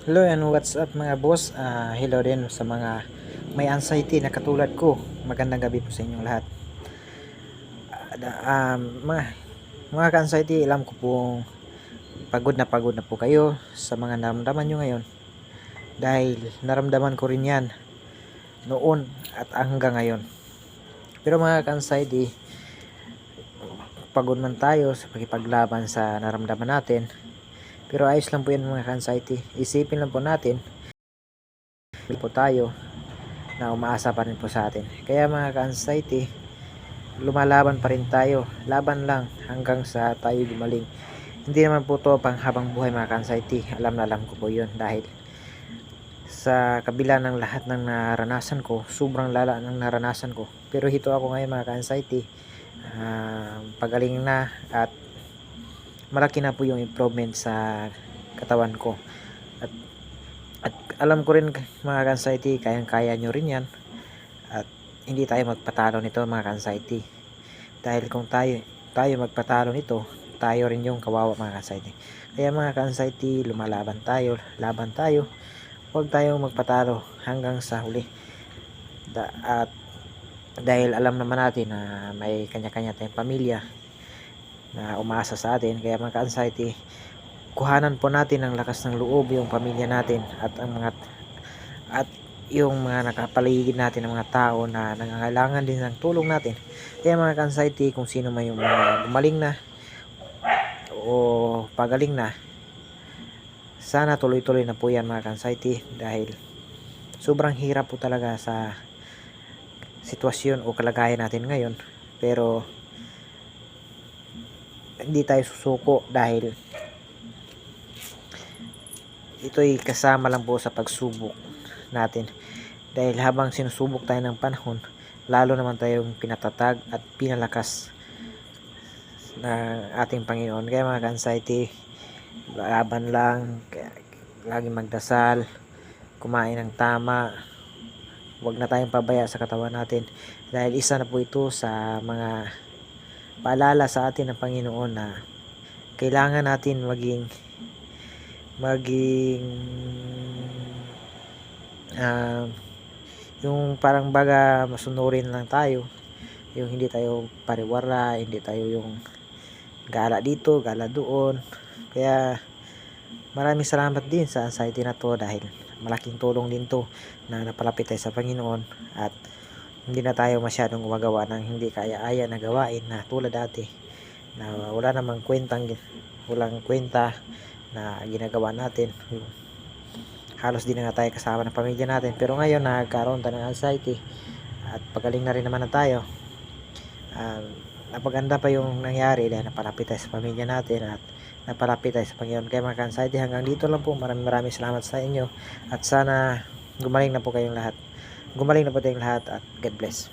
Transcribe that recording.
Hello and what's up mga boss. Hello din sa mga may anxiety na katulad ko. Magandang gabi po sa inyong lahat. Mga ka-anxiety, alam ko pong pagod na po kayo sa mga naramdaman nyo ngayon. Dahil naramdaman ko rin yan noon at hanggang ngayon. Pero mga ka-anxiety, pagod man tayo sa pagkipaglaban sa naramdaman natin. Pero ayos lang po yan mga ka-anxiety. Isipin lang po natin, po tayo na umaasa pa rin po sa atin. Kaya mga ka-anxiety, lumalaban pa rin tayo. Laban lang hanggang sa tayo gumaling. Hindi naman po to pang habang buhay mga ka-anxiety. Alam na alam ko po yun dahil sa kabila ng lahat ng naranasan ko, sobrang lala ng naranasan ko. Pero hito ako ngayon mga ka-anxiety. Pagaling na at malaki na po yung improvement sa katawan ko. At alam ko rin mga ka-anxiety, kayang-kaya nyo rin yan. At hindi tayo magpatalo nito mga ka-anxiety. Dahil kung tayo magpatalo nito, tayo rin yung kawawa mga ka-anxiety. Kaya mga ka-anxiety, lumalaban tayo, laban tayo. Huwag tayong magpatalo hanggang sa huli. At dahil alam naman natin na may kanya-kanya tayong pamilya na umaasa sa atin, kaya mga ka-anxiety, kuhanan po natin ng lakas ng loob yung pamilya natin at yung mga nakapaligid natin ng mga tao na nangangailangan din ng tulong natin. Kaya mga ka-anxiety, kung sino man yung mga gumaling na o pagaling na, sana tuloy-tuloy na po yan mga ka-anxiety, dahil sobrang hirap po talaga sa sitwasyon o kalagayan natin ngayon. Pero hindi tayo susuko dahil ito'y kasama lang po sa pagsubok natin. Dahil habang sinusubok tayo ng panahon, lalo naman tayong pinatatag at pinalakas ng ating Panginoon. Kaya mga ka-anxiety, laban lang, lagi magdasal, kumain ng tama, huwag na tayong pabaya sa katawan natin. Dahil isa na po ito sa mga paalala sa atin ng Panginoon na kailangan natin maging yung parang baga masunurin lang tayo, yung hindi tayo pariwara, hindi tayo yung gala dito, gala doon. Kaya maraming salamat din sa anxiety na to, dahil malaking tulong din to na napalapit tayo sa Panginoon at hindi na tayo masyadong gumagawa ng hindi kaya-aya na gawain na tulad dati na walang kwenta na ginagawa natin. Halos di na nga tayo kasama ng pamilya natin, pero ngayon nagkaroon tayo ng anxiety at pagaling na rin naman na tayo. Napaganda pa yung nangyari dahil napalapit tayo sa pamilya natin at napalapit tayo sa Panginoon. Kaya mga ka-anxiety, hanggang dito lang po. Maraming salamat sa inyo at sana gumaling na po tayong lahat at God bless.